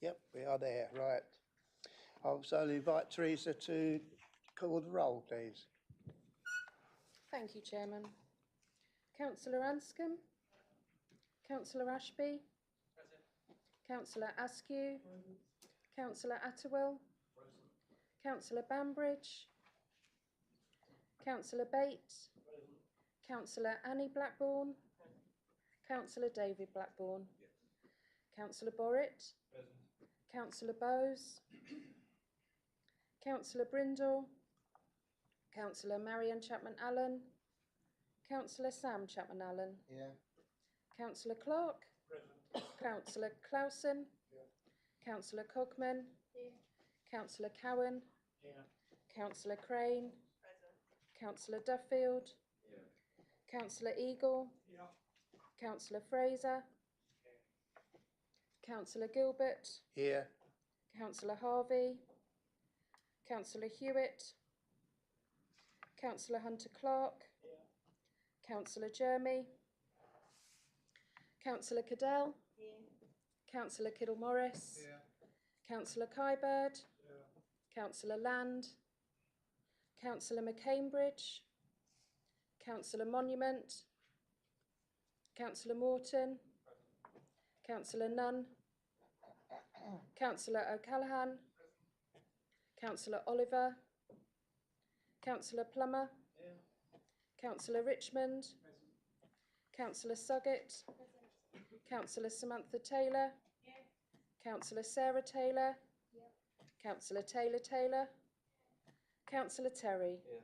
Yep, we are there, right. I'll also invite Teresa to call the roll, please. Thank you, Chairman. Councillor Anscombe. Councillor Ashby. Present. Councillor Askew. Present. Councillor Atterwell. Present. Councillor Bambridge. Councillor Bates. Present. Councillor Annie Blackburn. Present. Councillor David Blackburn. Yes. Councillor Borrett. Present. Councillor Bowes. Councillor Brindle. Councillor Marion Chapman-Allen. Councillor Sam Chapman-Allen. Yeah. Councillor Clark. Present. Councillor Clausen. Yeah. Councillor Cogman. Here. Councillor Cowan. Here. Councillor Crane. Present. Councillor Duffield. Here. Councillor Eagle. Yeah. Councillor Fraser. Here. Councillor Gilbert. Here. Councillor Harvey. Councillor Hewitt. Councillor Hunter-Clark. Here. Councillor Jermy. Councillor Cadell. Here. Councillor Kiddle-Morris. Here. Councillor Kybird. Here. Councillor Land. Councillor McCambridge. Councillor Monument. Councillor Morton. Councillor Nunn. Councillor O'Callaghan. Councillor Oliver. Councillor Plummer. Here. Councillor Richmond. Councillor Suggett. Councillor Samantha Taylor. Here. Councillor Sarah Taylor. Here. Councillor Taylor Taylor. Councillor Terry. Here.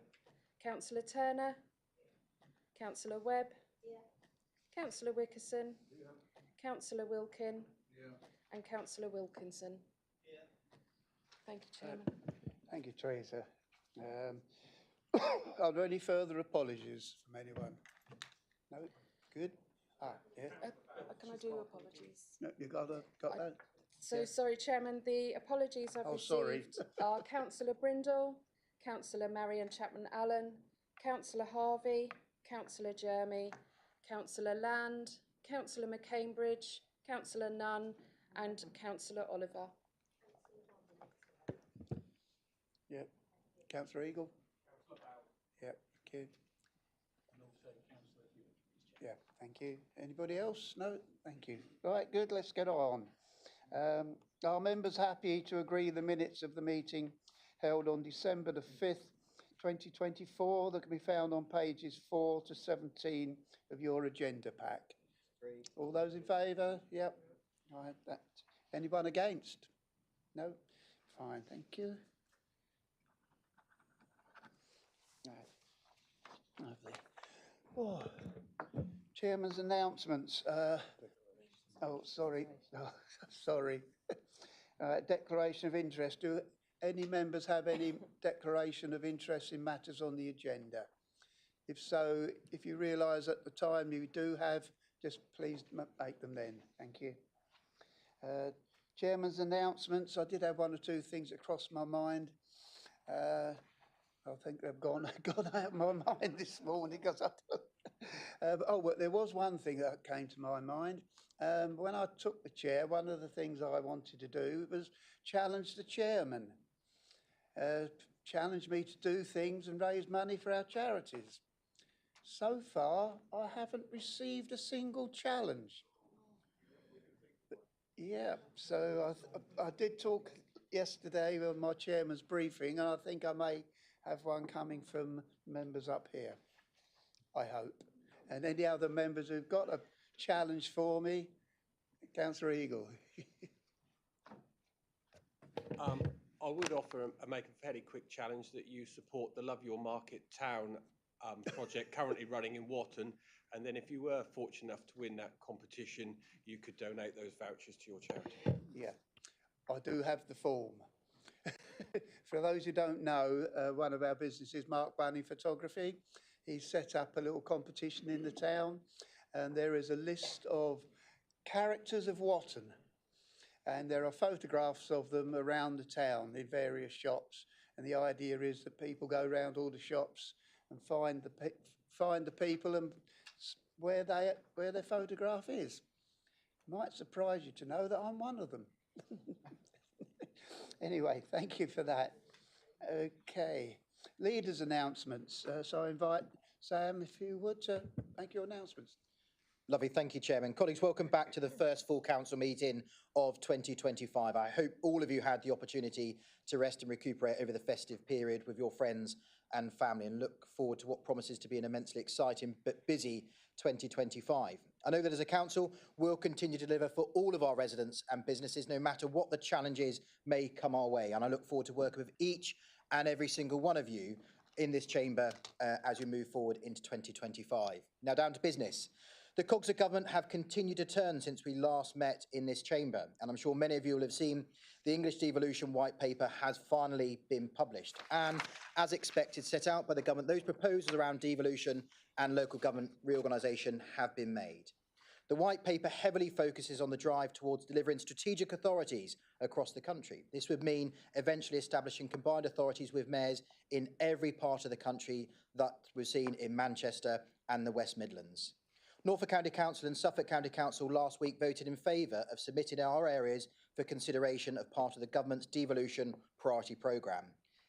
Councillor Turner. Here. Councillor Webb. Here. Councillor Wickerson. Here. Councillor Wilkin. Here. And Councillor Wilkinson. Here. Thank you, Chairman. Thank you, Teresa. Are there any further apologies from anyone? No? Good? Yeah. Can I do apologies? No, you got that? So, yeah. Sorry, Chairman, the apologies I've received are Councillor Brindle, Councillor Marion Chapman-Allen, Councillor Harvey, Councillor Jermy, Councillor Land, Councillor McCambridge, Councillor Nunn, and Councillor Oliver. Yep. Councillor Eagle? Yep, thank you. And also Councillor Hewitt. Yeah, thank you. Anybody else? No? Thank you. Right, good, let's get on. Are members happy to agree the minutes of the meeting held on December the 5th, 2024, that can be found on pages 4 to 17 of your agenda pack? Agreed. All those in favour? Yep. Right, that. Anyone against? No? Fine, thank you. Right. Lovely. Oh. Chairman's announcements. Oh, sorry. Oh, sorry. Declaration of interest. Do any members have any declaration of interest in matters on the agenda? If so, if you realise at the time you do have, just please make them then. Thank you. Chairman's announcements. I did have one or two things that crossed my mind. I think they've gone out of my mind this morning because but there was one thing that came to my mind. When I took the chair, one of the things I wanted to do was challenge the chairman. Challenge me to do things and raise money for our charities. So far, I haven't received a single challenge. Yeah, so I did talk yesterday on my chairman's briefing, and I think I may have one coming from members up here, I hope. And any other members who've got a challenge for me, Councillor Eagle. I would offer make a fairly quick challenge that you support the Love Your Market Town project currently running in Wharton, and then if you were fortunate enough to win that competition, you could donate those vouchers to your charity. Yeah, I do have the form. For those who don't know, one of our businesses, Mark Bunny Photography, he's set up a little competition in the town, and there is a list of characters of Wharton, and there are photographs of them around the town in various shops, and the idea is that people go around all the shops and find the people and where their photograph is. Might surprise you to know that I'm one of them. Anyway, thank you for that. Okay, leaders' announcements. So I invite Sam, if you would, to make your announcements. Lovely, thank you, Chairman. Colleagues, welcome back to the first full council meeting of 2025. I hope all of you had the opportunity to rest and recuperate over the festive period with your friends and family, and look forward to what promises to be an immensely exciting but busy 2025. I know that as a council, we'll continue to deliver for all of our residents and businesses, no matter what the challenges may come our way. And I look forward to working with each and every single one of you in this chamber as we move forward into 2025. Now, down to business. The cogs of government have continued to turn since we last met in this chamber, and I'm sure many of you will have seen the English Devolution White Paper has finally been published. And as expected, set out by the government, those proposals around devolution and local government reorganisation have been made. The White Paper heavily focuses on the drive towards delivering strategic authorities across the country. This would mean eventually establishing combined authorities with mayors in every part of the country that we've seen in Manchester and the West Midlands. Norfolk County Council and Suffolk County Council last week voted in favour of submitting our areas for consideration of part of the government's devolution priority programme.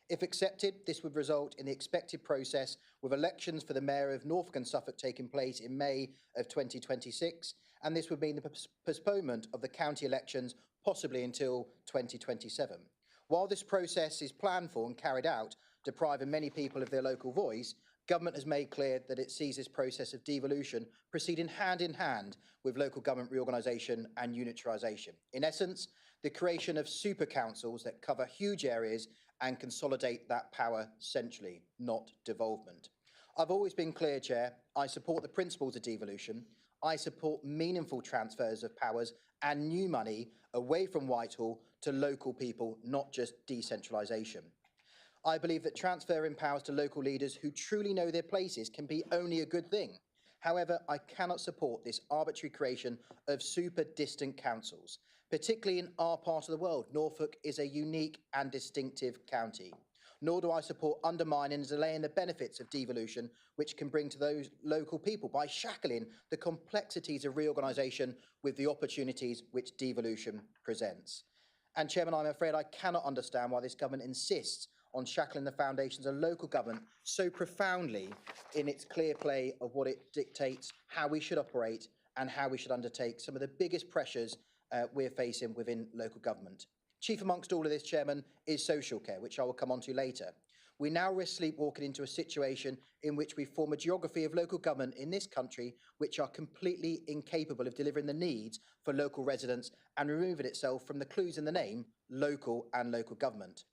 If accepted, this would result in the expected process with elections for the Mayor of Norfolk and Suffolk taking place in May of 2026, and this would mean the postponement of the county elections possibly until 2027. While this process is planned for and carried out, depriving many people of their local voice, government has made clear that it sees this process of devolution proceeding hand in hand with local government reorganisation and unitarisation. In essence, the creation of super councils that cover huge areas and consolidate that power centrally, not devolvement. I've always been clear, Chair, I support the principles of devolution. I support meaningful transfers of powers and new money away from Whitehall to local people, not just decentralisation. I believe that transferring powers to local leaders who truly know their places can be only a good thing. However, I cannot support this arbitrary creation of super distant councils, particularly in our part of the world. Norfolk is a unique and distinctive county. Nor do I support undermining and delaying the benefits of devolution, which can bring to those local people by shackling the complexities of reorganisation with the opportunities which devolution presents. And Chairman, I'm afraid I cannot understand why this government insists on shackling the foundations of local government so profoundly in its clear play of what it dictates, how we should operate and how we should undertake some of the biggest pressures we're facing within local government. Chief amongst all of this, Chairman, is social care, which I will come on to later. We now risk sleepwalking into a situation in which we form a geography of local government in this country which are completely incapable of delivering the needs for local residents and removing itself from the clues in the name, local and local government.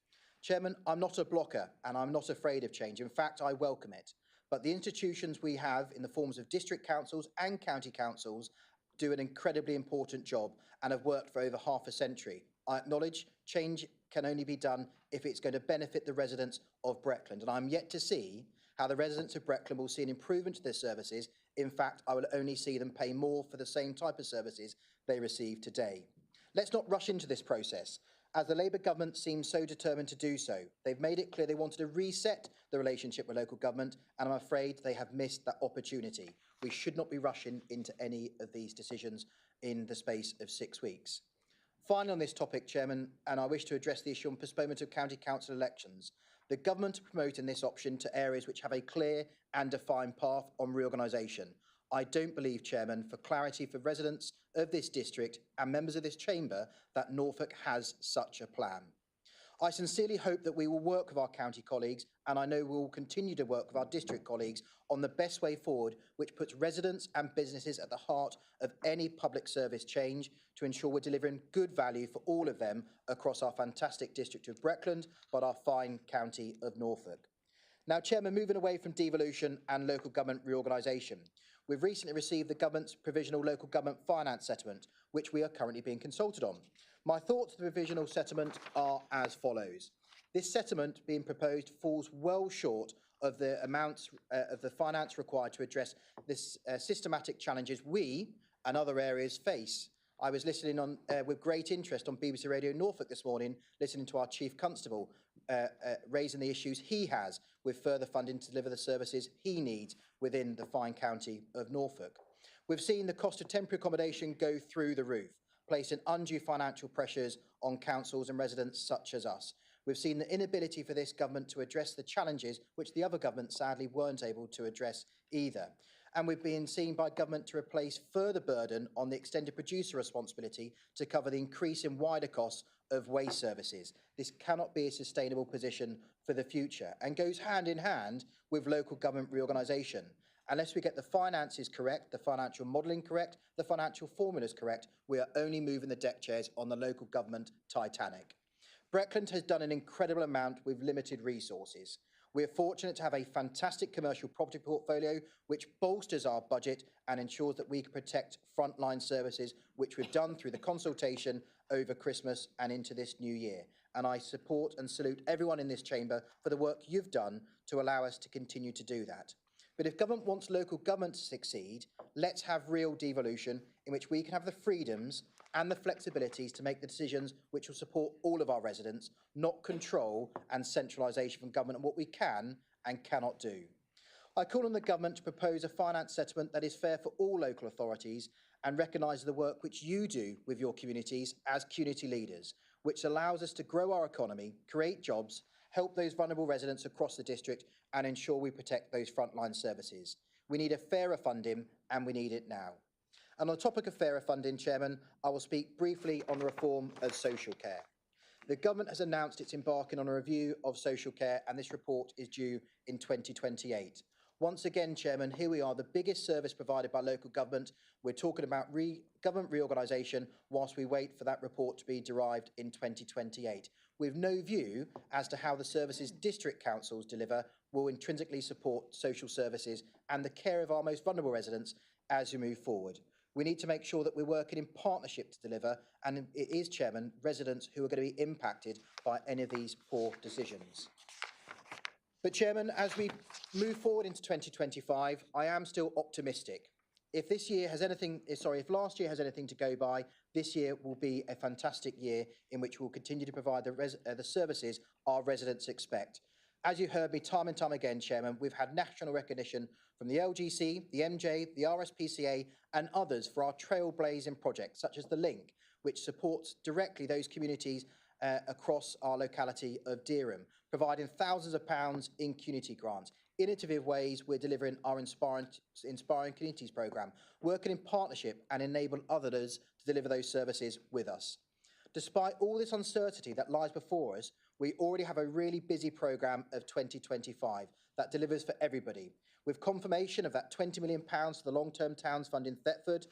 Chairman, I'm not a blocker and I'm not afraid of change. In fact, I welcome it. But the institutions we have in the forms of district councils and county councils do an incredibly important job and have worked for over half a century. I acknowledge change can only be done if it's going to benefit the residents of Breckland, and I'm yet to see how the residents of Breckland will see an improvement to their services. In fact, I will only see them pay more for the same type of services they receive today. Let's not rush into this process, as the Labour government seems so determined to do so. They've made it clear they wanted to reset the relationship with local government, and I'm afraid they have missed that opportunity. We should not be rushing into any of these decisions in the space of 6 weeks. Finally on this topic, Chairman, and I wish to address the issue on postponement of county council elections. The government are promoting this option to areas which have a clear and defined path on reorganisation. I don't believe, Chairman, for clarity for residents of this district and members of this chamber, that Norfolk has such a plan. I sincerely hope that we will work with our county colleagues, and I know we will continue to work with our district colleagues on the best way forward, which puts residents and businesses at the heart of any public service change to ensure we're delivering good value for all of them across our fantastic district of Breckland, but our fine county of Norfolk. Now, Chairman, moving away from devolution and local government reorganisation, we've recently received the government's provisional local government finance settlement, which we are currently being consulted on. My thoughts on the provisional settlement are as follows. This settlement being proposed falls well short of the amounts of the finance required to address this systematic challenges we and other areas face. I was listening on with great interest on BBC Radio Norfolk this morning, listening to our Chief Constable raising the issues he has with further funding to deliver the services he needs within the fine county of Norfolk. We've seen the cost of temporary accommodation go through the roof. placing undue financial pressures on councils and residents such as us. We've seen the inability for this government to address the challenges which the other governments sadly weren't able to address either. And we've been seen by government to replace further burden on the extended producer responsibility to cover the increase in wider costs of waste services. This cannot be a sustainable position for the future and goes hand in hand with local government reorganisation. Unless we get the finances correct, the financial modelling correct, the financial formulas correct, we are only moving the deck chairs on the local government Titanic. Breckland has done an incredible amount with limited resources. We are fortunate to have a fantastic commercial property portfolio which bolsters our budget and ensures that we can protect frontline services, which we've done through the consultation over Christmas and into this new year. And I support and salute everyone in this chamber for the work you've done to allow us to continue to do that. But if government wants local government to succeed, let's have real devolution in which we can have the freedoms and the flexibilities to make the decisions which will support all of our residents, not control and centralisation from government on what we can and cannot do. I call on the government to propose a finance settlement that is fair for all local authorities and recognises the work which you do with your communities as community leaders, which allows us to grow our economy, create jobs, help those vulnerable residents across the district and ensure we protect those frontline services. We need a fairer funding and we need it now. And on the topic of fairer funding, Chairman, I will speak briefly on the reform of social care. The government has announced it's embarking on a review of social care and this report is due in 2028. Once again, Chairman, here we are, the biggest service provided by local government. We're talking about government reorganisation whilst we wait for that report to be derived in 2028. With no view as to how the services district councils deliver will intrinsically support social services and the care of our most vulnerable residents as we move forward. We need to make sure that we're working in partnership to deliver, and it is, Chairman, residents who are going to be impacted by any of these poor decisions. But, Chairman, as we move forward into 2025, I am still optimistic. If last year has anything to go by, this year will be a fantastic year in which we'll continue to provide the services our residents expect. As you heard me time and time again, Chairman, we've had national recognition from the LGC, the MJ, the RSPCA and others for our trailblazing projects, such as the Link, which supports directly those communities across our locality of Dereham, providing thousands of pounds in community grants. Innovative ways we're delivering our Inspiring Communities programme, working in partnership and enable others to deliver those services with us. Despite all this uncertainty that lies before us, we already have a really busy programme of 2025 that delivers for everybody. With confirmation of that £20 million for the long-term towns fund in Thetford,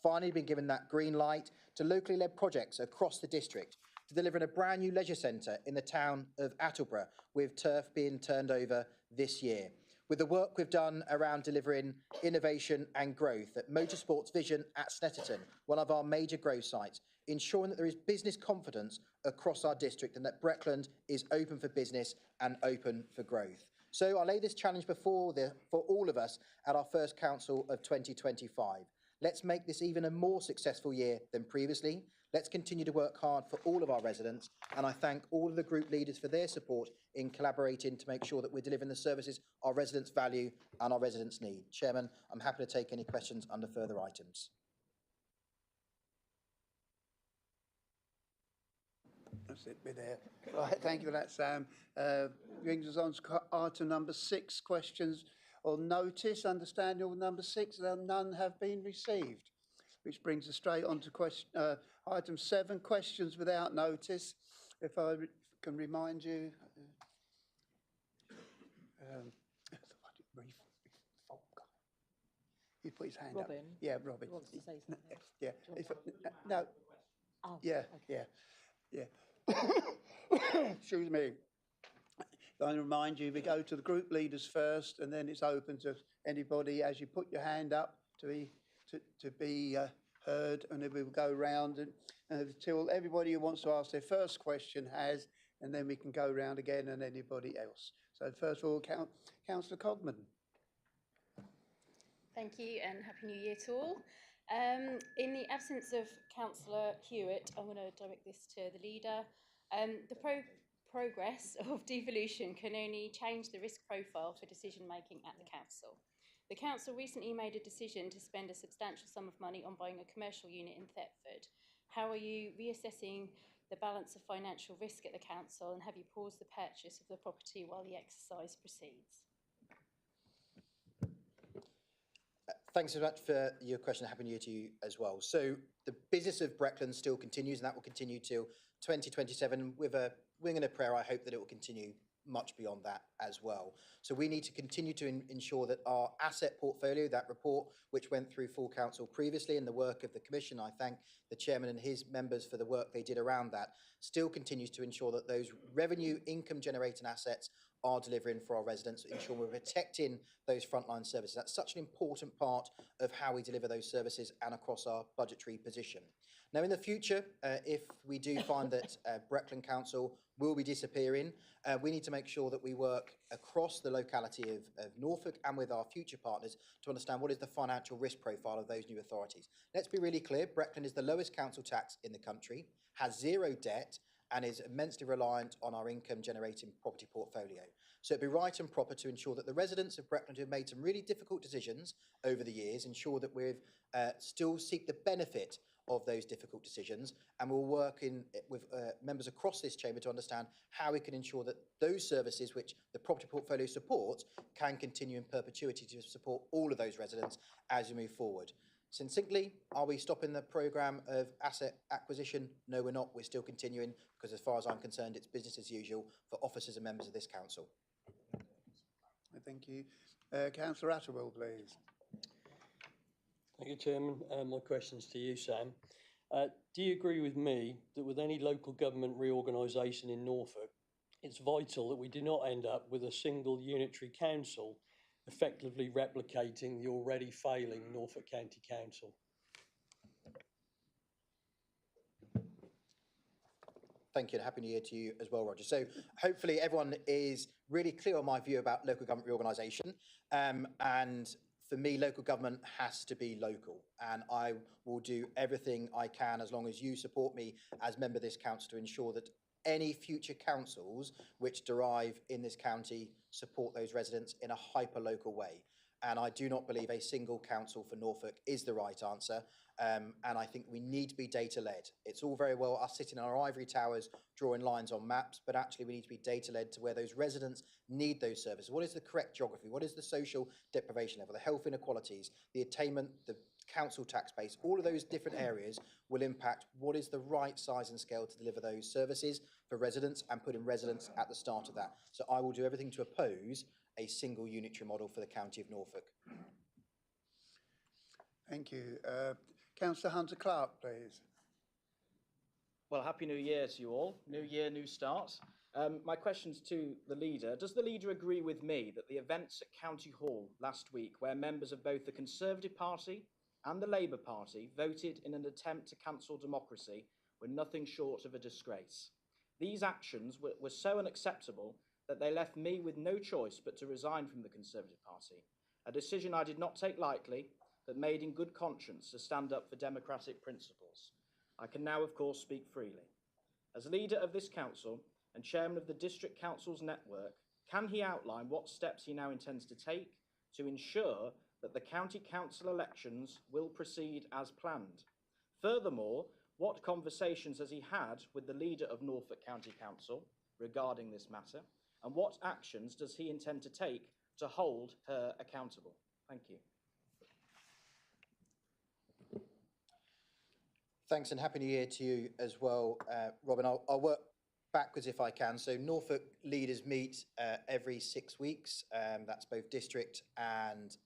finally been given that green light to locally led projects across the district, to delivering a brand new leisure centre in the town of Attleborough, with turf being turned over this year. With the work we've done around delivering innovation and growth at Motorsports Vision at Snetterton, one of our major growth sites, ensuring that there is business confidence across our district and that Breckland is open for business and open for growth. So I lay this challenge for all of us at our first council of 2025. Let's make this even a more successful year than previously. Let's continue to work hard for all of our residents, and I thank all of the group leaders for their support in collaborating to make sure that we're delivering the services our residents value and our residents need. Chairman, I'm happy to take any questions under further items. That's it, be there. Right, thank you for that, Sam. Brings us on to item number 6, questions on notice. Understanding of number 6, none have been received, which brings us straight on to item 7, questions without notice. If I can remind you, he put his hand Robin? up. Yeah, Robin. He wants to say something. Yeah. No. Oh, Yeah, okay. yeah. Excuse me. I remind you, we go to the group leaders first, and then it's open to anybody as you put your hand up to be heard, and then we will go round until everybody who wants to ask their first question has, and then we can go round again and anybody else. So first of all, Councillor Cogman. Thank you and Happy New Year to all. In the absence of Councillor Hewitt, I'm going to direct this to the leader. The progress of devolution can only change the risk profile for decision making at the council. The council recently made a decision to spend a substantial sum of money on buying a commercial unit in Thetford. How are you reassessing the balance of financial risk at the council, and have you paused the purchase of the property while the exercise proceeds? Thanks so much for your question. Happy New Year to you as well. So the business of Breckland still continues, and that will continue till 2027 with a wing and a prayer. I hope that it will continue much beyond that as well. So we need to continue to ensure that our asset portfolio, that report which went through full council previously, and the work of the commission, I thank the chairman and his members for the work they did around that, still continues to ensure that those revenue income generating assets are delivering for our residents, ensure we're protecting those frontline services. That's such an important part of how we deliver those services and across our budgetary position. Now, in the future, if we do find that Breckland Council will be disappearing, we need to make sure that we work across the locality of Norfolk and with our future partners to understand what is the financial risk profile of those new authorities. Let's be really clear, Breckland is the lowest council tax in the country, has zero debt, and is immensely reliant on our income generating property portfolio. So it'd be right and proper to ensure that the residents of Breckland who have made some really difficult decisions over the years, ensure that we've still seek the benefit of those difficult decisions, and we'll work with members across this chamber to understand how we can ensure that those services which the property portfolio supports can continue in perpetuity to support all of those residents as we move forward. Succinctly, are we stopping the programme of asset acquisition? No, we're not. We're still continuing, because as far as I'm concerned, it's business as usual for officers and members of this council. Thank you. Councillor Atterwell, please. Thank you, Chairman. My question's to you, Sam. Do you agree with me that with any local government reorganisation in Norfolk, it's vital that we do not end up with a single unitary council effectively replicating the already failing Norfolk County Council? Thank you, and Happy New Year to you as well, Roger. So hopefully everyone is really clear on my view about local government reorganisation. And for me, local government has to be local, and I will do everything I can, as long as you support me as member of this council, to ensure that any future councils which derive in this county support those residents in a hyper-local way. And I do not believe a single council for Norfolk is the right answer. And I think we need to be data-led. It's all very well us sitting in our ivory towers drawing lines on maps, but actually we need to be data-led to where those residents need those services. What is the correct geography? What is the social deprivation level, the health inequalities, the attainment, the council tax base? All of those different areas will impact what is the right size and scale to deliver those services for residents, and putting residents at the start of that. So I will do everything to oppose a single unitary model for the county of Norfolk. Thank you. Councillor Hunter Clark, please. Well, Happy New Year to you all. New year, new start. My question's to the leader. Does the leader agree with me that the events at County Hall last week, where members of both the Conservative Party and the Labour Party voted in an attempt to cancel democracy, were nothing short of a disgrace? These actions were so unacceptable that they left me with no choice but to resign from the Conservative Party, a decision I did not take lightly, but made in good conscience to stand up for democratic principles. I can now, of course, speak freely. As leader of this council and chairman of the District Council's network, can he outline what steps he now intends to take to ensure that the county council elections will proceed as planned? Furthermore, what conversations has he had with the leader of Norfolk County Council regarding this matter, and what actions does he intend to take to hold her accountable? Thank you. Thanks, and Happy New Year to you as well, Robin. I'll work backwards if I can. So Norfolk leaders meet every 6 weeks. That's both district and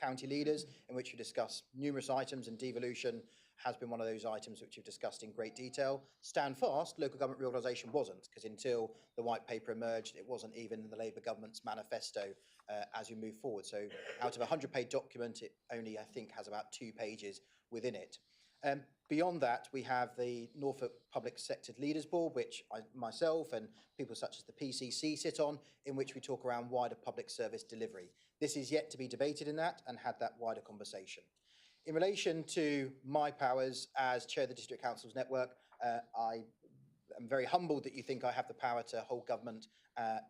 county leaders, in which we discuss numerous items, and devolution has been one of those items which we've discussed in great detail. Stand fast, local government reorganisation wasn't, because until the white paper emerged, it wasn't even in the Labour government's manifesto as we move forward. So out of a 100-page document, it only, I think, has about 2 pages within it. Beyond that, we have the Norfolk Public Sector Leaders Board, which myself and people such as the PCC sit on, in which we talk around wider public service delivery. This is yet to be debated in that and had that wider conversation. In relation to my powers as chair of the District Council's network, I am very humbled that you think I have the power to hold government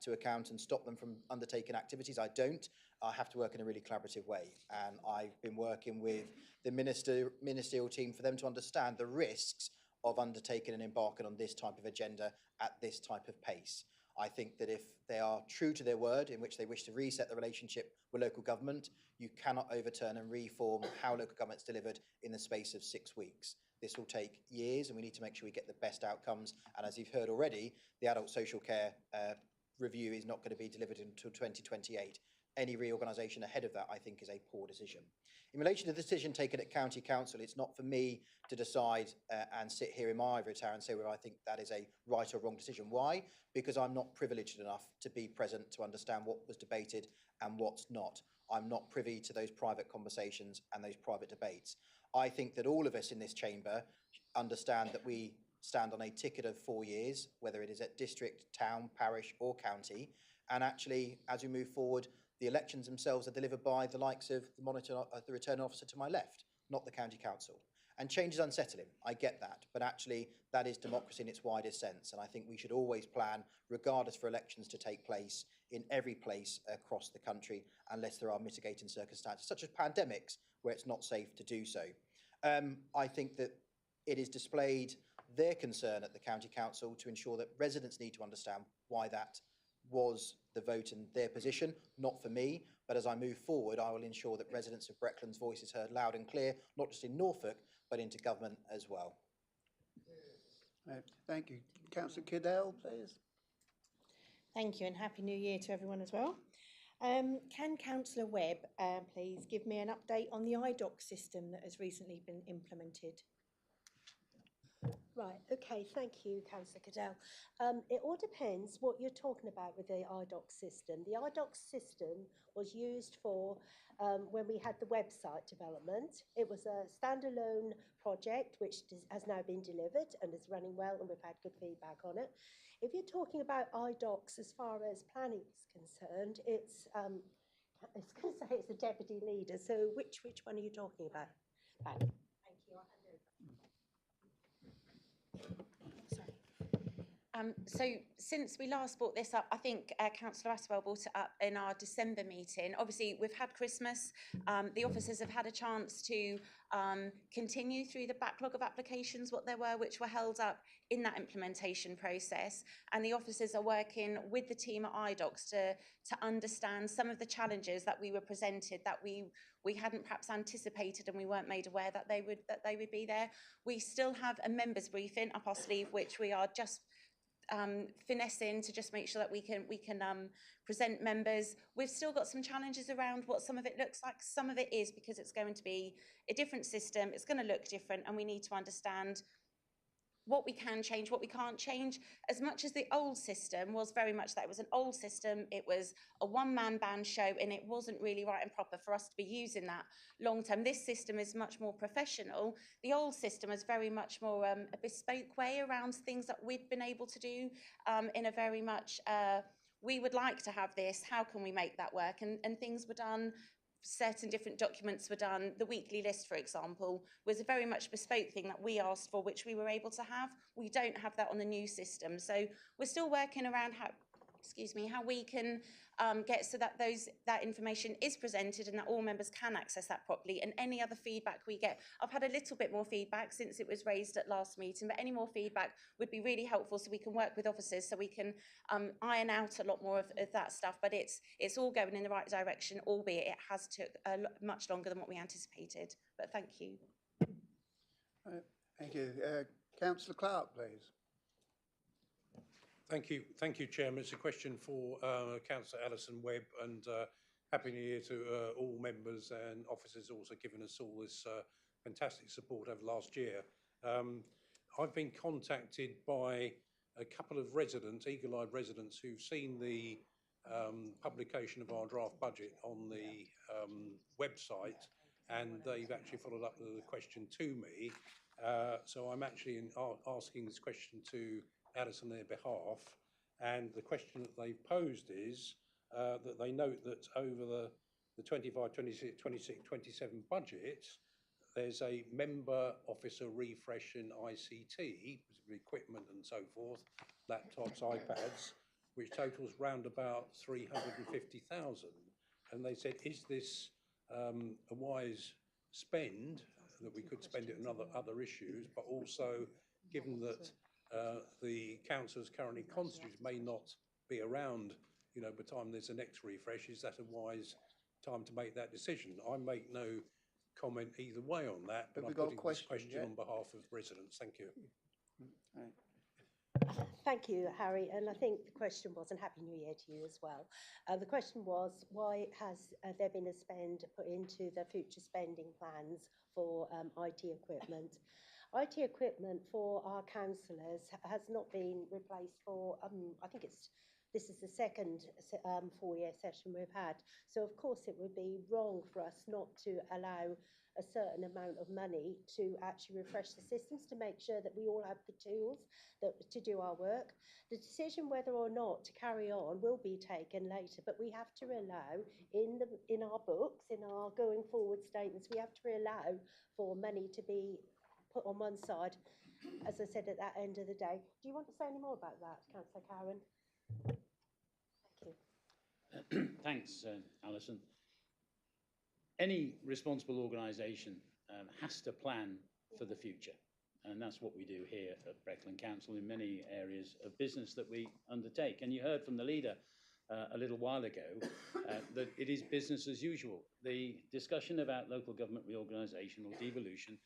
to account and stop them from undertaking activities. I don't. I have to work in a really collaborative way. And I've been working with the ministerial team for them to understand the risks of undertaking and embarking on this type of agenda at this type of pace. I think that if they are true to their word in which they wish to reset the relationship with local government, you cannot overturn and reform how local government's delivered in the space of 6 weeks. This will take years, and we need to make sure we get the best outcomes. And as you've heard already, the adult social care review is not going to be delivered until 2028. Any reorganisation ahead of that, I think, is a poor decision. In relation to the decision taken at County Council, it's not for me to decide and sit here in my ivory tower and say whether I think that is a right or wrong decision. Why? Because I'm not privileged enough to be present to understand what was debated and what's not. I'm not privy to those private conversations and those private debates. I think that all of us in this chamber understand that we stand on a ticket of 4 years, whether it is at district, town, parish or county. And actually, as we move forward, the elections themselves are delivered by the likes of the returning officer to my left, not the county council. And change is unsettling, I get that, but actually that is democracy in its widest sense. And I think we should always plan, regardless, for elections to take place in every place across the country, unless there are mitigating circumstances, such as pandemics, where it's not safe to do so. I think that it is displayed their concern at the county council to ensure that residents need to understand why that was the vote and their position, not for me. But as I move forward, I will ensure that residents of Breckland's voice is heard loud and clear, not just in Norfolk, but into government as well. Thank you. Councillor Cadell, please. Thank you, and Happy New Year to everyone as well. Can Councillor Webb please give me an update on the IDOC system that has recently been implemented? Right, okay, thank you, Councillor Cadell. It all depends what you're talking about with the IDOC system. The IDOC system was used for when we had the website development. It was a standalone project which has now been delivered and is running well, and we've had good feedback on it. If you're talking about IDOCs as far as planning is concerned, it's I was going to say it's the deputy leader, so which one are you talking about? Thank you, I'll hand over. So since we last brought this up, I think Councillor Atwell brought it up in our December meeting. Obviously, we've had Christmas. The officers have had a chance to continue through the backlog of applications, what there were, which were held up in that implementation process. And the officers are working with the team at IDOCs to understand some of the challenges that we were presented, that we hadn't perhaps anticipated and we weren't made aware that they would be there. We still have a members briefing up our sleeve, which we are just finessing to just make sure that we can present members. We've still got some challenges around what some of it looks like. Some of it is because it's going to be a different system. It's going to look different, and we need to understand what we can change, what we can't change. As much as the old system was very much that, it was an old system, it was a one-man band show, and it wasn't really right and proper for us to be using that long term. This system is much more professional. The old system is very much more a bespoke way around things that we've been able to do in a very much, we would like to have this, how can we make that work? And things were done, certain different documents were done. The weekly list, for example, was a very much bespoke thing that we asked for, which we were able to have. We don't have that on the new system. So we're still working around how we can get so that that information is presented and that all members can access that properly. And any other feedback we get, I've had a little bit more feedback since it was raised at last meeting, but any more feedback would be really helpful so we can work with officers, so we can iron out a lot more of that stuff. But it's all going in the right direction, albeit it has took much longer than what we anticipated. But thank you. Thank you. Councillor Clark, please. Thank you, Chairman. It's a question for Councillor Alison Webb, and Happy New Year to all members and officers also giving us all this fantastic support over last year. I've been contacted by a couple of residents, eagle-eyed residents, who've seen the publication of our draft budget on the website, and they've actually followed up with a question to me. So I'm actually asking this question to Alice on their behalf, and the question that they've posed is that they note that over the 25, 26, 27 budget, there's a member officer refresh in ICT, equipment and so forth, laptops, iPads, which totals round about 350,000. And they said, is this a wise spend, that we could spend it on other issues, but also given that the councillors currently constituted may not be around, you know, by the time there's the next refresh, is that a wise time to make that decision? I make no comment either way on that, but I'm putting this question on behalf of residents. Thank you. Thank you, Harry. And I think the question was, and Happy New Year to you as well. The question was, why has there been a spend put into the future spending plans for IT equipment? IT equipment for our councillors has not been replaced for, I think this is the second 4-year session we've had. So of course it would be wrong for us not to allow a certain amount of money to actually refresh the systems to make sure that we all have the tools to do our work. The decision whether or not to carry on will be taken later, but we have to allow in our books, in our going forward statements, we have to allow for money to be put on one side, as I said, at that end of the day. Do you want to say any more about that, Councillor Cowan? Thank you. Thanks, Alison. Any responsible organisation has to plan for the future, and that's what we do here at Breckland Council in many areas of business that we undertake. And you heard from the leader a little while ago that it is business as usual. The discussion about local government reorganisation or devolution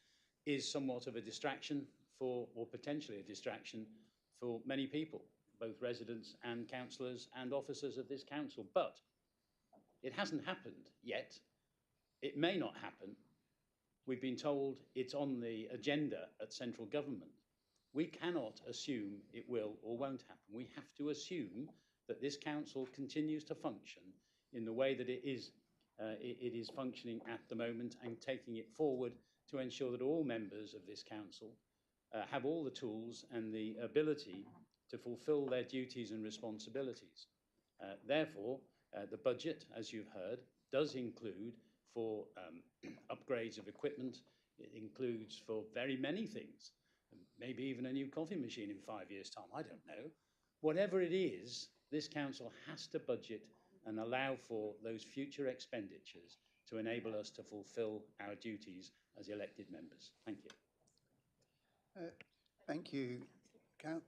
is somewhat of a distraction for, or potentially a distraction for many people, both residents and councillors and officers of this council. But it hasn't happened yet. It may not happen. We've been told it's on the agenda at central government. We cannot assume it will or won't happen. We have to assume that this council continues to function in the way that it is functioning at the moment, and taking it forward to ensure that all members of this council have all the tools and the ability to fulfil their duties and responsibilities. Therefore, the budget, as you've heard, does include for upgrades of equipment. It includes for very many things, maybe even a new coffee machine in 5 years' time, I don't know. Whatever it is, this council has to budget and allow for those future expenditures to enable us to fulfil our duties as elected members. Thank you. Thank you.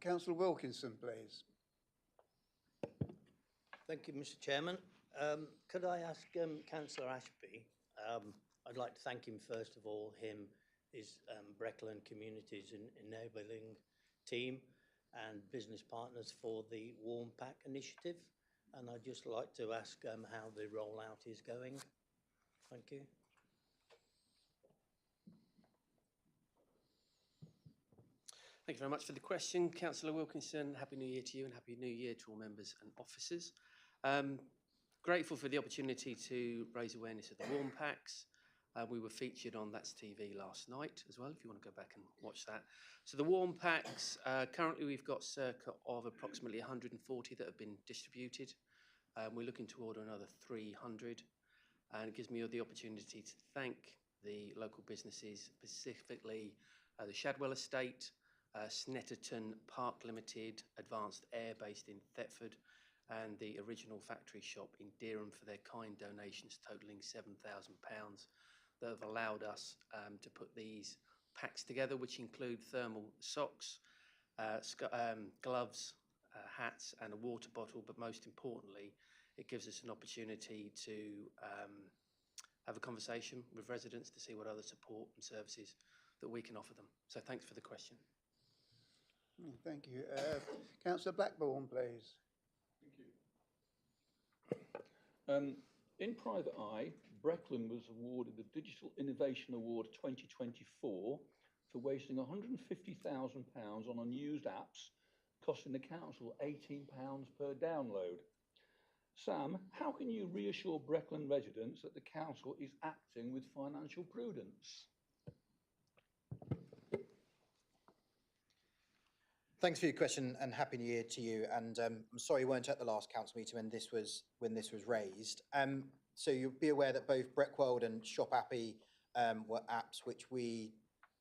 Councillor Wilkinson, please. Thank you, Mr. Chairman. Could I ask Councillor Ashby, I'd like to thank him first of all, his Breckland Communities Enabling Team and business partners for the Warm Pack initiative. And I'd just like to ask how the rollout is going. Thank you. Thank you very much for the question, Councillor Wilkinson. Happy New Year to you, and Happy New Year to all members and officers. Grateful for the opportunity to raise awareness of the Warm Packs. We were featured on That's TV last night as well, if you want to go back and watch that. So the Warm Packs, currently we've got circa of approximately 140 that have been distributed. We're looking to order another 300, and it gives me the opportunity to thank the local businesses, specifically the Shadwell Estate, Snetterton Park Limited, Advanced Air based in Thetford, and the Original Factory Shop in Dereham for their kind donations totalling £7,000 that have allowed us to put these packs together, which include thermal socks, gloves, hats and a water bottle, but most importantly, it gives us an opportunity to have a conversation with residents to see what other support and services that we can offer them. So thanks for the question. Thank you. Councillor Blackburn, please. Thank you. In private eye, Breckland was awarded the Digital Innovation Award 2024 for wasting £150,000 on unused apps, costing the council £18 per download. Sam, how can you reassure Breckland residents that the council is acting with financial prudence? Thanks for your question, and Happy New Year to you. And I'm sorry you weren't at the last council meeting when this was raised. So you'll be aware that both Breckland and Shop Appy were apps which we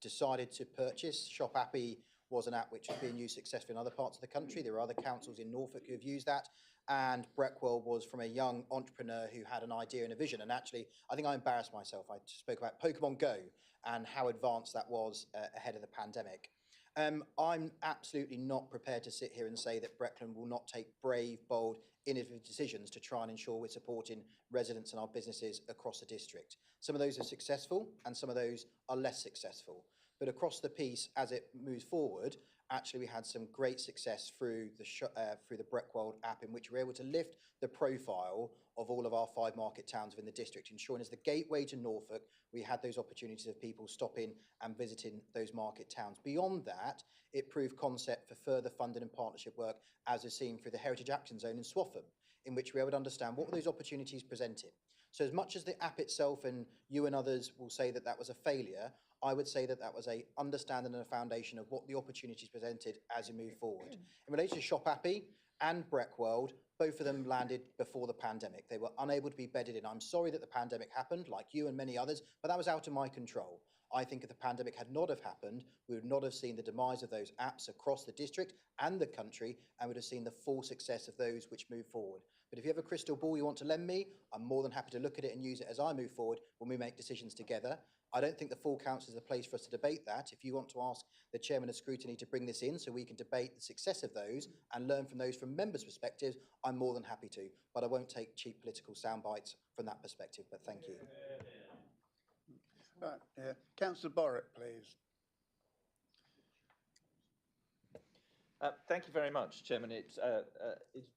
decided to purchase. Shop Appy was an app which was being used successfully in other parts of the country. There are other councils in Norfolk who have used that. And Breckland was from a young entrepreneur who had an idea and a vision. And actually, I think I embarrassed myself. I spoke about Pokemon Go and how advanced that was ahead of the pandemic. I'm absolutely not prepared to sit here and say that Breckland will not take brave, bold, innovative decisions to try and ensure we're supporting residents and our businesses across the district. Some of those are successful and some of those are less successful. But across the piece, as it moves forward, actually we had some great success through the Breckland app, in which we're able to lift the profile of all of our 5 market towns within the district, ensuring as the gateway to Norfolk, we had those opportunities of people stopping and visiting those market towns. Beyond that, it proved concept for further funding and partnership work, as is seen through the Heritage Action Zone in Swaffham, in which we were able to understand what were those opportunities presented. So as much as the app itself, and you and others will say that that was a failure, I would say that that was a understanding and a foundation of what the opportunities presented as we move forward. In relation to Shop Appy and Breckworld, both of them landed before the pandemic. They were unable to be bedded in. I'm sorry that the pandemic happened, like you and many others, but that was out of my control. I think if the pandemic had not have happened, we would not have seen the demise of those apps across the district and the country, and would have seen the full success of those which move forward. But if you have a crystal ball you want to lend me, I'm more than happy to look at it and use it as I move forward when we make decisions together. I don't think the full council is a place for us to debate that. If you want to ask the chairman of scrutiny to bring this in so we can debate the success of those and learn from those from members' perspectives, I'm more than happy to. But I won't take cheap political sound bites from that perspective. But thank you. Right, Councillor Borrett, please. Thank you very much, Chairman. It's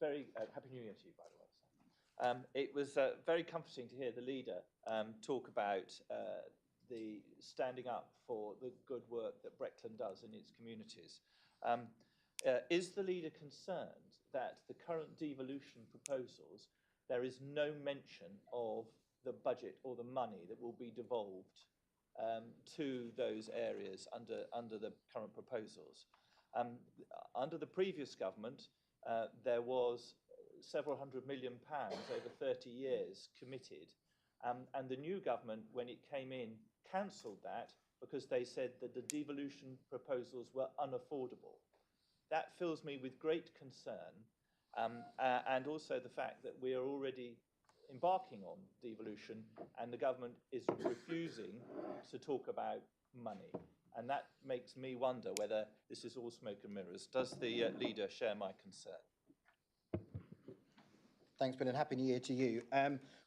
very Happy New Year to you, by the way. It was very comforting to hear the leader talk about the standing up for the good work that Breckland does in its communities. Is the leader concerned that the current devolution proposals, there is no mention of the budget or the money that will be devolved to those areas under the current proposals? Under the previous government, there was several £100 million over 30 years committed, and the new government, when it came in, cancelled that because they said that the devolution proposals were unaffordable. That fills me with great concern, and also the fact that we are already embarking on devolution and the government is refusing to talk about money. And that makes me wonder whether this is all smoke and mirrors. Does the leader share my concern? Thanks, Bill, and Happy New Year to you.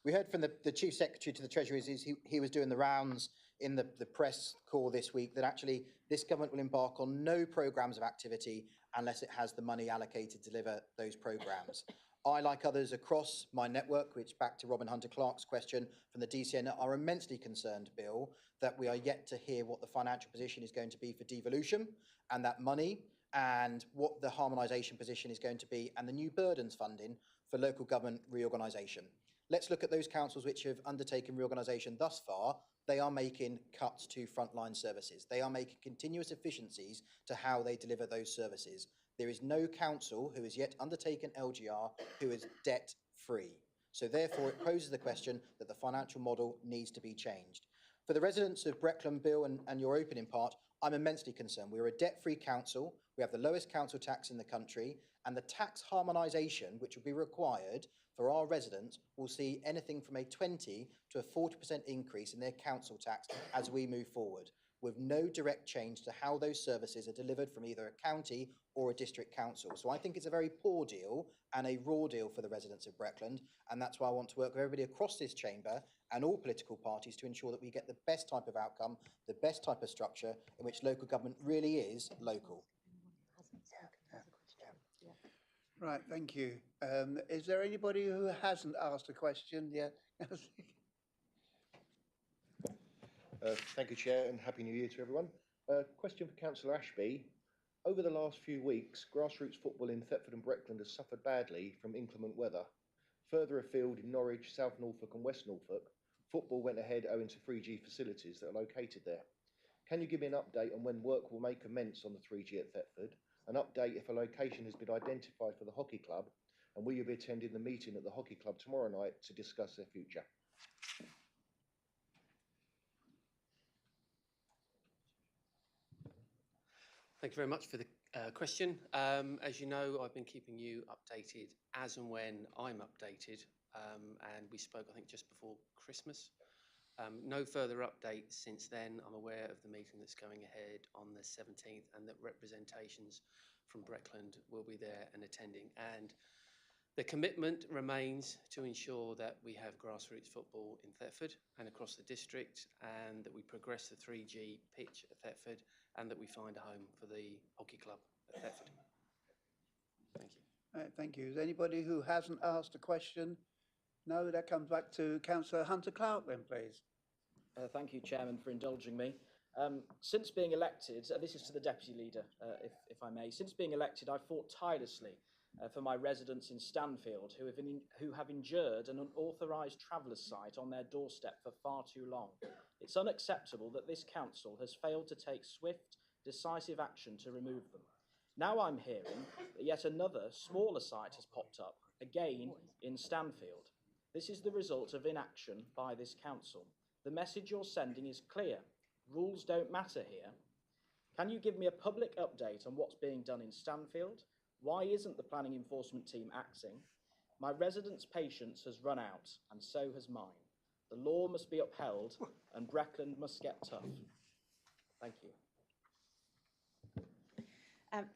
We heard from the Chief Secretary to the Treasury as he was doing the rounds in the press call this week that actually this government will embark on no programmes of activity unless it has the money allocated to deliver those programmes. I, like others across my network, which back to Robin Hunter-Clark's question from the DCN, are immensely concerned, Bill, that we are yet to hear what the financial position is going to be for devolution and that money, and what the harmonisation position is going to be, and the new burdens funding for local government reorganisation. Let's look at those councils which have undertaken reorganisation thus far. They are making cuts to frontline services. They are making continuous efficiencies to how they deliver those services. There is no council who has yet undertaken LGR who is debt-free. So therefore, it poses the question that the financial model needs to be changed. For the residents of Breckland, Bill, and your opening part, I'm immensely concerned. We're a debt-free council. We have the lowest council tax in the country, and the tax harmonisation, which will be required for our residents, will see anything from a 20 to a 40% increase in their council tax as we move forward, with no direct change to how those services are delivered from either a county or a district council. So I think it's a very poor deal and a raw deal for the residents of Breckland, and that's why I want to work with everybody across this chamber and all political parties to ensure that we get the best type of outcome, the best type of structure in which local government really is local. Right, thank you. Is there anybody who hasn't asked a question yet? Thank you, Chair, and Happy New Year to everyone. Question for Councillor Ashby. Over the last few weeks, grassroots football in Thetford and Breckland has suffered badly from inclement weather. Further afield in Norwich, South Norfolk and West Norfolk, football went ahead owing to 3G facilities that are located there. Can you give me an update on when work will may commence on the 3G at Thetford? An update if a location has been identified for the hockey club, and will you be attending the meeting at the hockey club tomorrow night to discuss their future? Thank you very much for the question. As you know, I've been keeping you updated as and when I'm updated, and we spoke, I think, just before Christmas. No further updates since then. I'm aware of the meeting that's going ahead on the 17th and that representations from Breckland will be there and attending. And the commitment remains to ensure that we have grassroots football in Thetford and across the district, and that we progress the 3G pitch at Thetford, and that we find a home for the hockey club at Thetford. Thank you. Thank you. Is anybody who hasn't asked a question? No, that comes back to Councillor Hunter-Clark then, please. Thank you, Chairman, for indulging me. Since being elected, this is to the Deputy Leader, if I may. Since being elected, I've fought tirelessly for my residents in Stanfield who have endured an unauthorised traveller's site on their doorstep for far too long. It's unacceptable that this council has failed to take swift, decisive action to remove them. Now I'm hearing that yet another smaller site has popped up, again in Stanfield. This is the result of inaction by this council. The message you're sending is clear. Rules don't matter here. Can you give me a public update on what's being done in Stanfield? Why isn't the planning enforcement team acting? My residents' patience has run out, and so has mine. The law must be upheld, and Breckland must get tough. Thank you.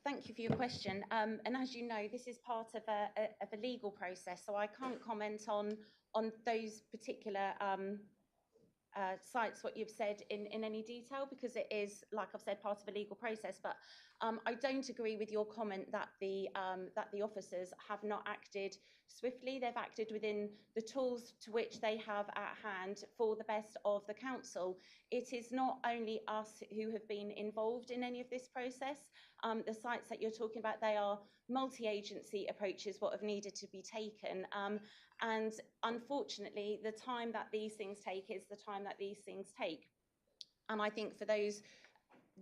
Thank you for your question. And as you know, this is part of a legal process, so I can't comment on those particular cites what you've said in any detail, because it is, like I've said, part of a legal process. But I don't agree with your comment that the officers have not acted swiftly. They've acted within the tools to which they have at hand for the best of the council. It is not only us who have been involved in any of this process. The sites that you're talking about, they are multi-agency approaches what have needed to be taken. And unfortunately, the time that these things take is the time that these things take. And I think for those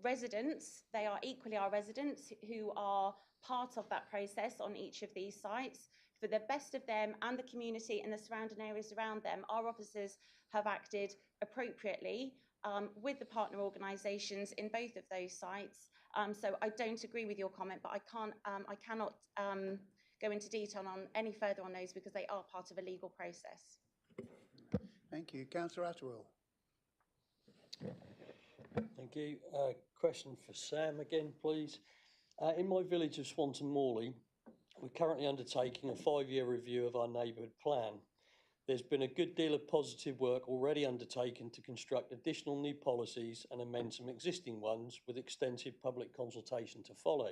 residents, they are equally our residents who are part of that process on each of these sites. For the best of them and the community and the surrounding areas around them, our officers have acted appropriately with the partner organisations in both of those sites. So I don't agree with your comment, but I cannot go into detail on any further on those because they are part of a legal process. Thank you. Councillor Atterwell. Thank you. Question for Sam again, please. In my village of Swanton Morley, we're currently undertaking a 5-year review of our neighbourhood plan. There's been a good deal of positive work already undertaken to construct additional new policies and amend some existing ones with extensive public consultation to follow.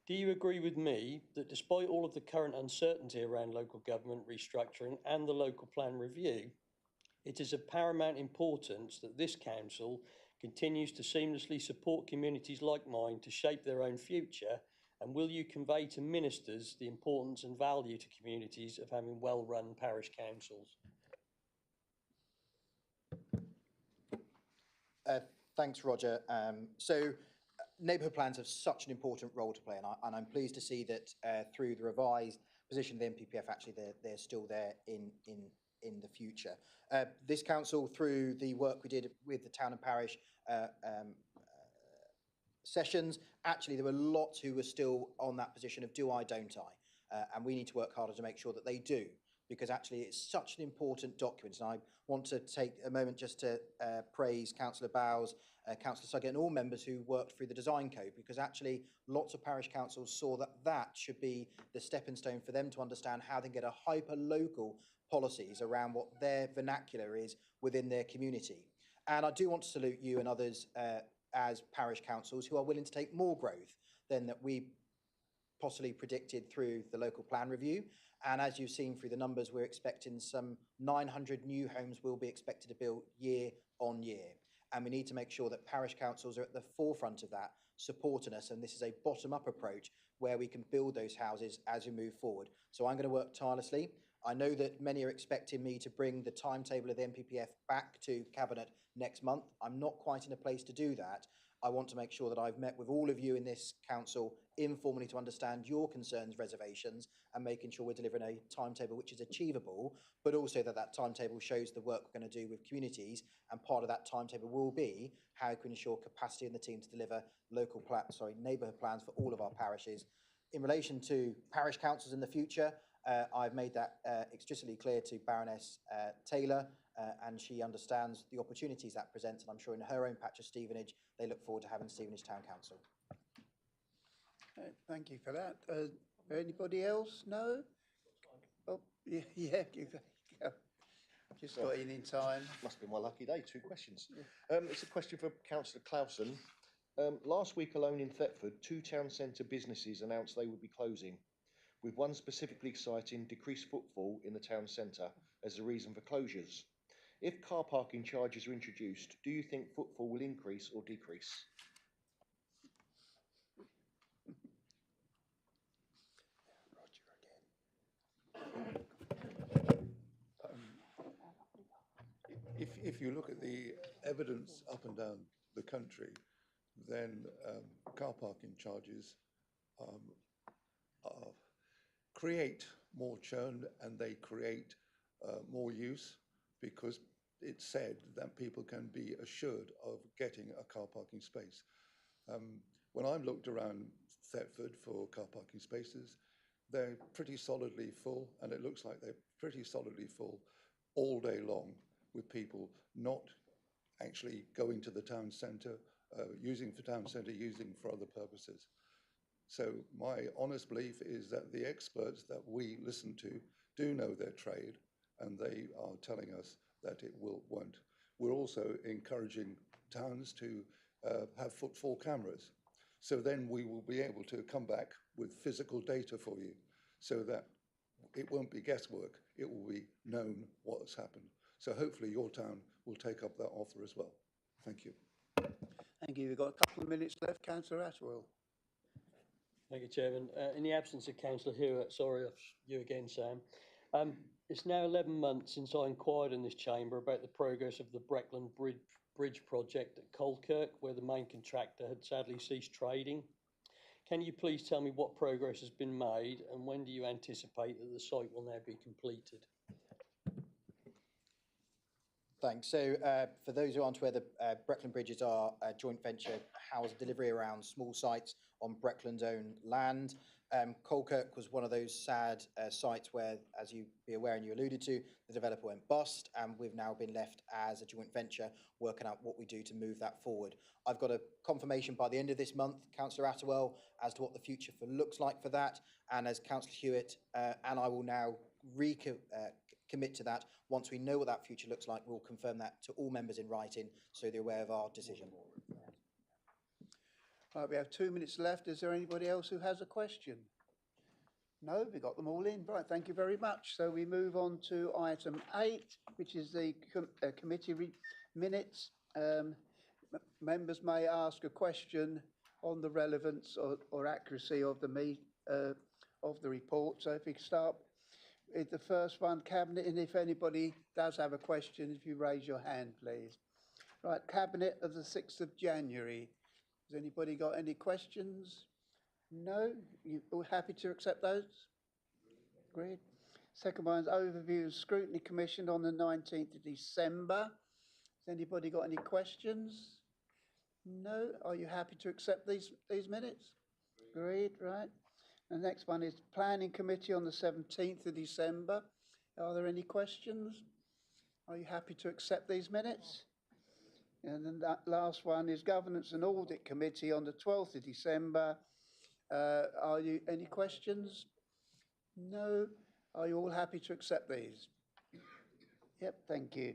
Do you agree with me that despite all of the current uncertainty around local government restructuring and the local plan review, it is of paramount importance that this council continues to seamlessly support communities like mine to shape their own future? And will you convey to ministers the importance and value to communities of having well-run parish councils? Thanks, Roger. Neighbourhood plans have such an important role to play, and I'm pleased to see that through the revised position of the NPPF, actually they're still there in the future. This council, through the work we did with the town and parish sessions, actually there were lots who were still on that position of do I, don't I? And we need to work harder to make sure that they do, because actually it's such an important document. And I want to take a moment just to praise Councillor Bowes, Councillor Suggett and all members who worked through the design code, because actually lots of parish councils saw that that should be the stepping stone for them to understand how they get a hyper-local policies around what their vernacular is within their community. And I do want to salute you and others as parish councils who are willing to take more growth than that we possibly predicted through the local plan review. And as you've seen through the numbers, we're expecting some 900 new homes will be expected to build year on year. And we need to make sure that parish councils are at the forefront of that, supporting us. And this is a bottom-up approach where we can build those houses as we move forward. So I'm going to work tirelessly. I know that many are expecting me to bring the timetable of the NPPF back to Cabinet next month. I'm not quite in a place to do that. I want to make sure that I've met with all of you in this council informally to understand your concerns, reservations, and making sure we're delivering a timetable which is achievable, but also that that timetable shows the work we're going to do with communities. And part of that timetable will be how we can ensure capacity in the team to deliver neighbourhood plans for all of our parishes. In relation to parish councils in the future, I've made that explicitly clear to Baroness Taylor and she understands the opportunities that presents, and I'm sure in her own patch of Stevenage, they look forward to having Stevenage Town Council. Thank you for that. Anybody else? No? Oh, yeah, you go. Just got in time. Must be my lucky day, 2 questions. It's a question for Councillor Clausen. Last week alone in Thetford, 2 town centre businesses announced they would be closing, with one specifically citing decreased footfall in the town centre as a reason for closures. If car parking charges are introduced, do you think footfall will increase or decrease? If you look at the evidence up and down the country, then car parking charges create more churn, and they create more use, because it's said that people can be assured of getting a car parking space. When I've looked around Thetford for car parking spaces, they're pretty solidly full, and it looks like they're pretty solidly full all day long, with people not actually going to the town centre, using for town centre, using for other purposes. So my honest belief is that the experts that we listen to do know their trade, and they are telling us that it won't. We're also encouraging towns to have footfall cameras. So then we will be able to come back with physical data for you, so that it won't be guesswork, it will be known what's happened. So hopefully your town will take up that offer as well. Thank you. Thank you. We've got a couple of minutes left. Councillor Atwell. Thank you, Chairman. In the absence of Councillor Hewitt, sorry, you again, Sam. It's now 11 months since I inquired in this chamber about the progress of the Breckland Bridge project at Colkirk, where the main contractor had sadly ceased trading. Can you please tell me what progress has been made, and when do you anticipate that the site will now be completed? Thanks. So for those who aren't aware, the Breckland Bridges are a joint venture house delivery around small sites on Breckland's own land. Colkirk was one of those sad sites where, as you be aware and you alluded to, the developer went bust, and we've now been left as a joint venture working out what we do to move that forward. I've got a confirmation by the end of this month, Councillor Attewell, as to what the future looks like for that, and as Councillor Hewitt and I will now commit to that. Once we know what that future looks like, we'll confirm that to all members in writing, so they're aware of our decision. Right, we have 2 minutes left. Is there anybody else who has a question? No, we got them all in. Right, thank you very much. So we move on to item 8, which is the committee minutes. Members may ask a question on the relevance or accuracy of the report. So if we start with the first one, Cabinet, and if anybody does have a question, if you raise your hand, please. Right, Cabinet of the 6th of January. Has anybody got any questions? No? You all happy to accept those? Agreed. Second one is Overview of Scrutiny Commission on the 19th of December. Has anybody got any questions? No? Are you happy to accept these minutes? Agreed, right. The next one is Planning Committee on the 17th of December. Are there any questions? Are you happy to accept these minutes? And then that last one is Governance and Audit Committee on the 12th of December. Are you any questions? No. Are you all happy to accept these? Yep, thank you.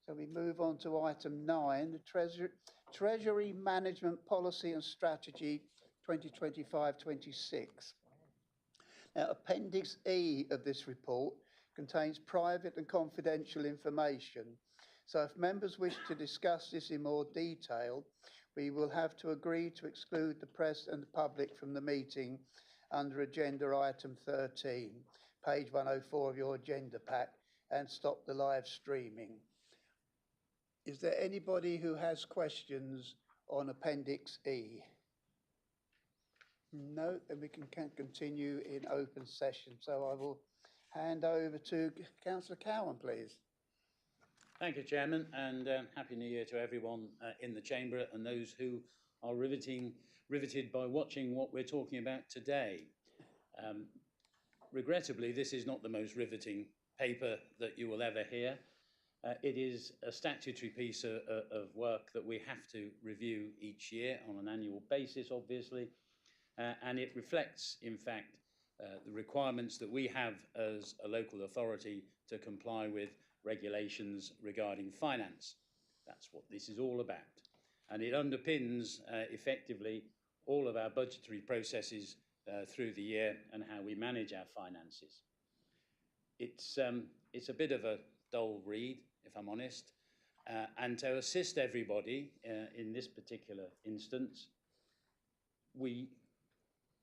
So we move on to item 9, the Treasury Management Policy and Strategy 2025-26. Now, Appendix E of this report contains private and confidential information. So if members wish to discuss this in more detail, we will have to agree to exclude the press and the public from the meeting under agenda item 13, page 104 of your agenda pack, and stop the live streaming. Is there anybody who has questions on Appendix E? No, then we can continue in open session. So I will hand over to Councillor Cowan, please. Thank you, Chairman, and Happy New Year to everyone in the chamber and those who are riveted by watching what we're talking about today. Regrettably, this is not the most riveting paper that you will ever hear. It is a statutory piece of work that we have to review each year on an annual basis, obviously, and it reflects, in fact, the requirements that we have as a local authority to comply with regulations regarding finance. That's what this is all about. And it underpins effectively all of our budgetary processes through the year and how we manage our finances. It's a bit of a dull read, if I'm honest, and to assist everybody in this particular instance, we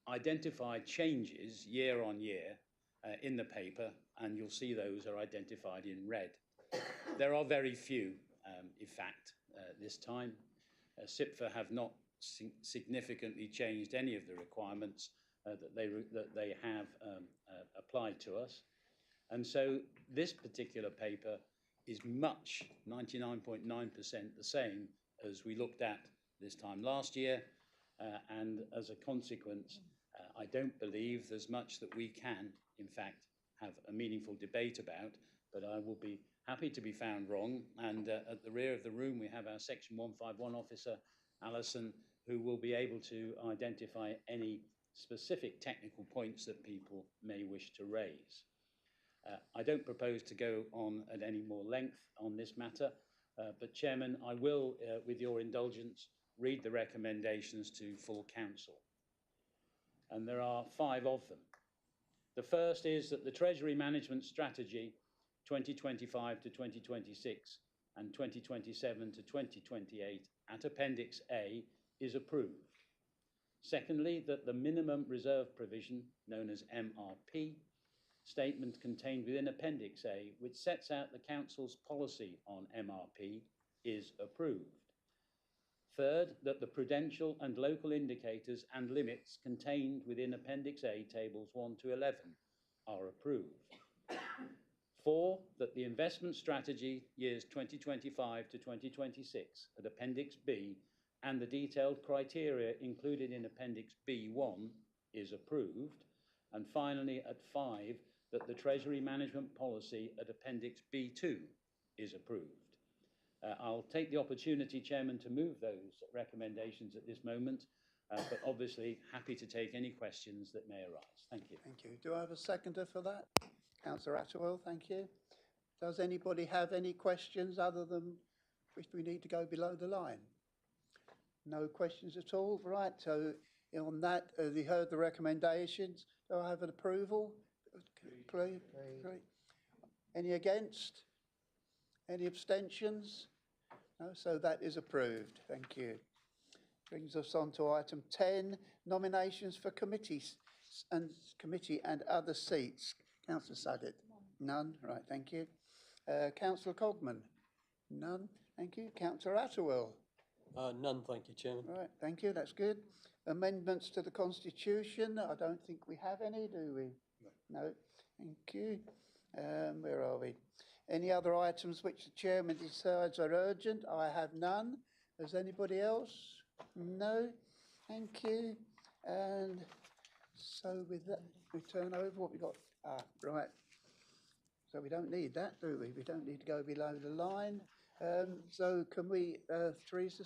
identify changes year on year in the paper, and you'll see those are identified in red. There are very few, in fact, this time. SIPFA have not significantly changed any of the requirements that they have applied to us. And so this particular paper is much, 99.9% the same as we looked at this time last year. And as a consequence, I don't believe there's much that we can, in fact, have a meaningful debate about, but I will be happy to be found wrong. And at the rear of the room, we have our Section 151 officer, Alison, who will be able to identify any specific technical points that people may wish to raise. I don't propose to go on at any more length on this matter, but Chairman, I will, with your indulgence, read the recommendations to full council. And there are 5 of them. The first is that the Treasury Management Strategy 2025 to 2026 and 2027 to 2028 at Appendix A is approved. Secondly, that the minimum reserve provision, known as MRP, statement contained within Appendix A, which sets out the Council's policy on MRP, is approved. Third, that the prudential and local indicators and limits contained within Appendix A, Tables 1 to 11, are approved. 4, that the investment strategy years 2025 to 2026 at Appendix B and the detailed criteria included in Appendix B1 is approved. And finally, at 5, that the Treasury Management Policy at Appendix B2 is approved. I'll take the opportunity, Chairman, to move those recommendations at this moment, but obviously happy to take any questions that may arise. Thank you. Thank you. Do I have a seconder for that? Councillor Attewell, thank you. Does anybody have any questions other than if we need to go below the line? No questions at all? Right, so on that, you heard the recommendations. Do I have an approval? Great. Any against? Any abstentions? No, so that is approved. Thank you. Brings us on to item 10, nominations for committees and committee and other seats. Councillor Suggett? None. Right, thank you. Councillor Cogman? None. Thank you. Councillor Attewell? None, thank you, Chairman. Right, thank you. That's good. Amendments to the Constitution. I don't think we have any, do we? No. Thank you. Where are we? Any other items which the Chairman decides are urgent? I have none. Has anybody else? No. Thank you. And so with that, we turn over what we got. Right. So we don't need that, do we? We don't need to go below the line. So can we, Teresa,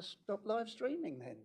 stop live streaming then?